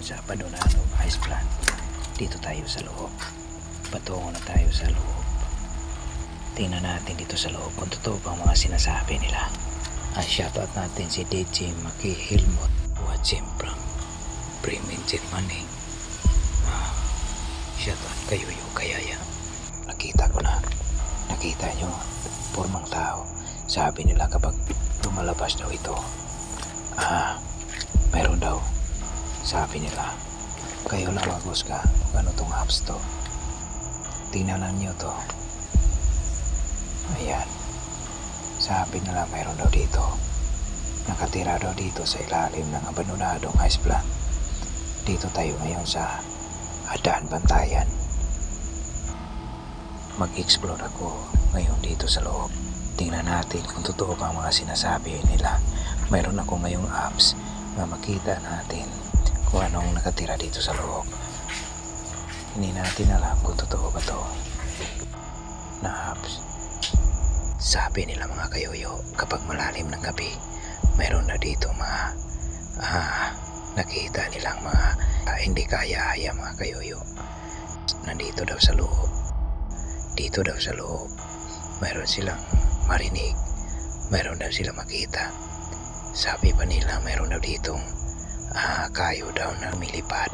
sa Abandonado Ice Plant. Dito tayo sa loob. Patungo na tayo sa loob. Tingnan natin dito sa loob kung totoo bang mga sinasabi nila. Shoutout natin si DJ Maki Hilmot, watching from Bremen, Germany. Shoutout kayo yung kayaya. Nakita ko na. Nakita nyo, pormang tao. Sabi nila kapag lumalabas daw ito, meron daw. Sabi nila, kayo lang mag-husga kung ano tong apps to. Tingnan nyo to. Ayan. Sabi nila mayroon daw dito. Nakatira daw dito sa ilalim ng Abandonadong Ice Plant. Dito tayo ngayon sa Daan Bantayan. Mag-explore ako ngayon dito sa loob. Tingnan natin kung totoo ba ang mga sinasabi nila. Mayroon ako ngayong apps na makita natin kung anong nakatira dito sa loob. Hindi natin alam kung totoo ba to na apps. Sabi nila mga kayoyo, kapag malalim ng gabi, mayroon na dito mga nakita nilang mga hindi kaya-haya mga kayoyo. Nandito daw sa loob. Dito daw sa loob, mayroon silang marinig. Mayroon daw silang makita. Sabi pa nila mayroon daw ditong kayo daw na lumilipad.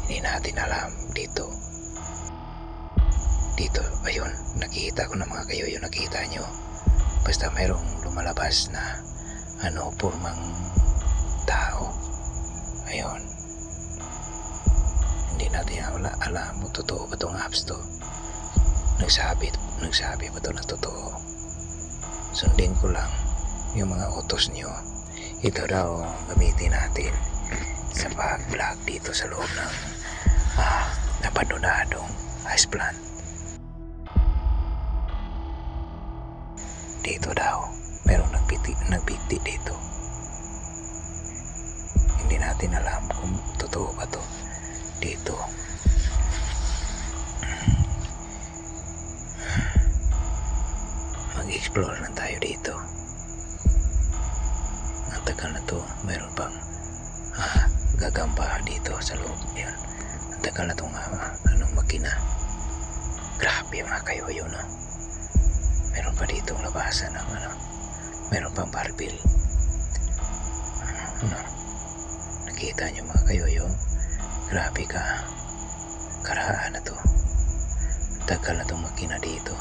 Hindi natin alam dito. Dito, ayun, nakita ko na mga kayo yung nakita nyo. Basta mayroong lumalabas na pormang tao. Ayun. Hindi natin alam kung totoo ba itong apps to. Nagsabi ba ito na totoo? Sundin ko lang yung mga utos nyo. Ito daw gamitin natin sa pag-vlog dito sa loob ng Abandonadong Ice Plant. Dito daw merong nagbiti dito. Hindi natin alam kung totoo ba to dito. Mag-explore lang tayo dito. Ang tagal na to, mayroon pang gagamba dito sa loob. Yan. Ang tagal na itong makina. Grabe mga kayoyo, no? Meron pa dito ang labasan ng meron pang barbil. Nakita nyo mga kayoyo, grabe ka karaan na to. Tagal na itong makina dito.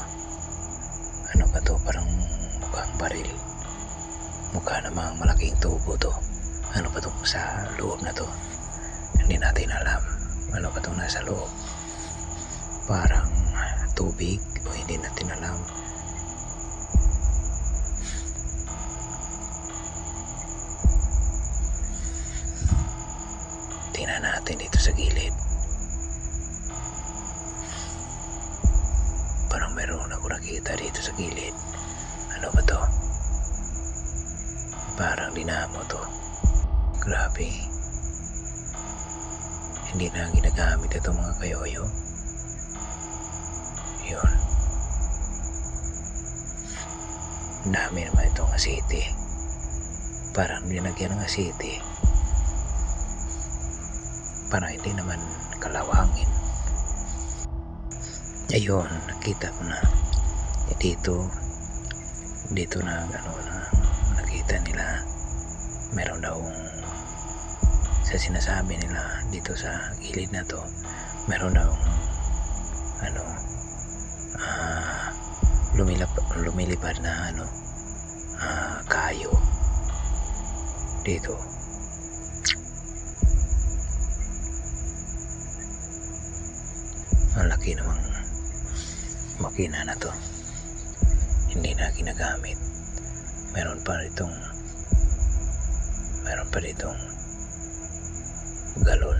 Ano ba to? Parang mukhang baril. Mukha namang malaking tubo to. Ano ba itong sa loob na to? Hindi natin alam. Ano ba itong nasa loob? Parang tubig o hindi natin alam. Tingnan natin dito sa gilid. Parang meron ako nakita dito sa gilid. Ano ba to? Parang dinamo to. Grabe. Hindi na ginagamit ito mga kayoyo. Yun. Dami naman itong asiti. Parang linagyan ng asiti. Parang hindi naman kalawangin. Ayun, nakita ko na dito na nakita nila meron daw sa sinasabi nila dito sa gilid na to, meron daw lumilipad na kayo dito. Ang laki namang makina na to. Hindi na ginagamit. Meron pa ditong galon.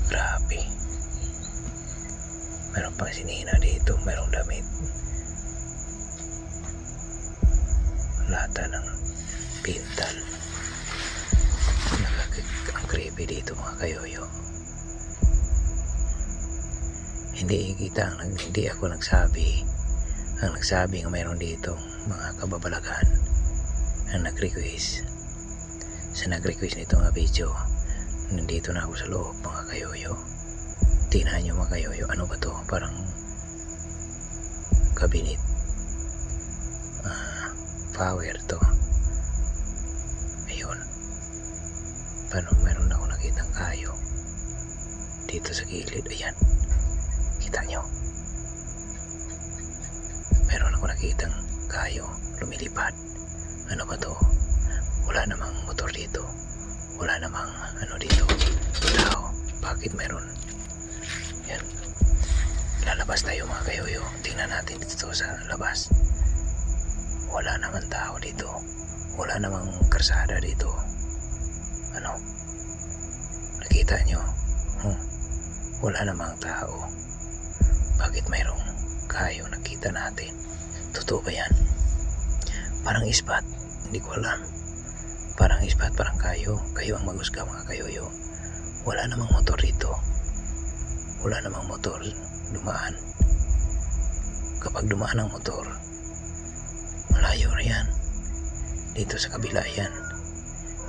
Grabe. Meron pang sinina dito. Merong damit. Lata ng pintal. Ang creepy dito mga kayoyo. Hindi ako nagsabi. Ang nagsabi nga mayroon dito mga kababalagan ang nag-request. sa nag-request nito nga video. Nandito na ako sa loob mga kayoyo. Tingnan nyo mga kayoyo, ano ba to? Parang cabinet. Power to. Ayun. Paano meron ako nakitang kayo dito sa gilid. Ayan. Kita nyo. Meron ako nakitang kayo lumilipad. Ano ba to? Wala namang motor dito. Wala namang ano dito. Tao. Bakit meron? Yan. Lalabas tayo mga kayoyo. Tingnan natin dito sa labas. Wala naman tao dito. Wala namang karsada dito. Ano? Nakita nyo? Wala namang tao. Bakit mayroong kayo nakita natin? Totoo ba yan? Parang ispat. Hindi ko alam. Parang ispat, parang kayo. Kayo ang magusga mga kayoyo. Wala namang motor dito. Wala namang motor dumaan. Kapag dumaan ang motor, malayo na yan. Dito sa kabila yan.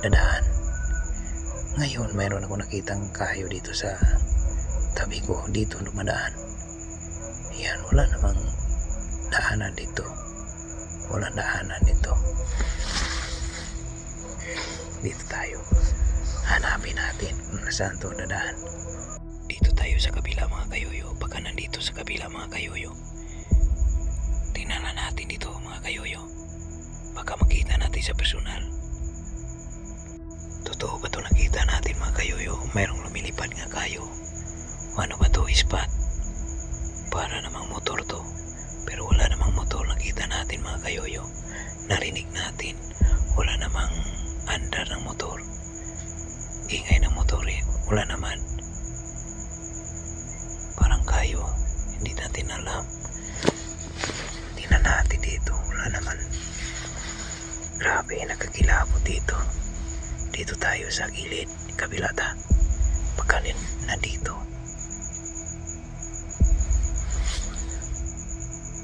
Dadaan. Ngayon, mayroon ako nakitang kayo dito sa tabi ko. Dito dumadaan. Yan, wala namang daanan dito. Walang daanan dito. Dito tayo. Hanapin natin kung nasaan to dadaan. Dito tayo sa kabila mga kayoyo. Pagka nandito sa kabila mga kayoyo, tingnan na natin dito mga kayoyo. Baka makita natin sa personal. Totoo ba to nakita natin mga kayoyo? Mayroong lumilipad nga kayo. Ano ba to? Ispat. Para namang motor to. Pero wala namang motor. Nakita natin mga kayoyo. Narinig natin. Wala namang andar ng motor. Ingay ng motor eh. Wala naman. Parang kayo. Hindi natin alam. Tingnan natin dito. Wala naman. Grabe. Nakakilabot dito. Dito tayo sa gilid. Kabila ta. Pagkanin nandito.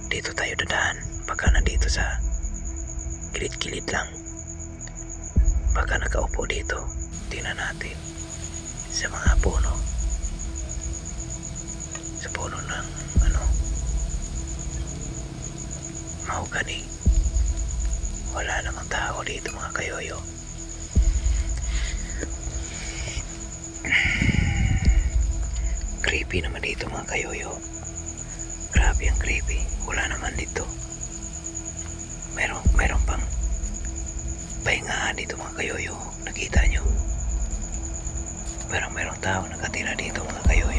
Dito tayo dadaan. Pagka nandito sa gilid-gilid lang. Pagka nakaupo dito, tingnan natin sa mga puno. Sa puno ng mahogany. Wala namang tao dito mga kayoyo. Creepy naman dito mga kayoyo. Grabe ang creepy. Wala naman dito. Mayroon pang pahingahan dito mga kayoyo. Nakita nyo? Parang mayroong tao nakatira dito mga kayoyo.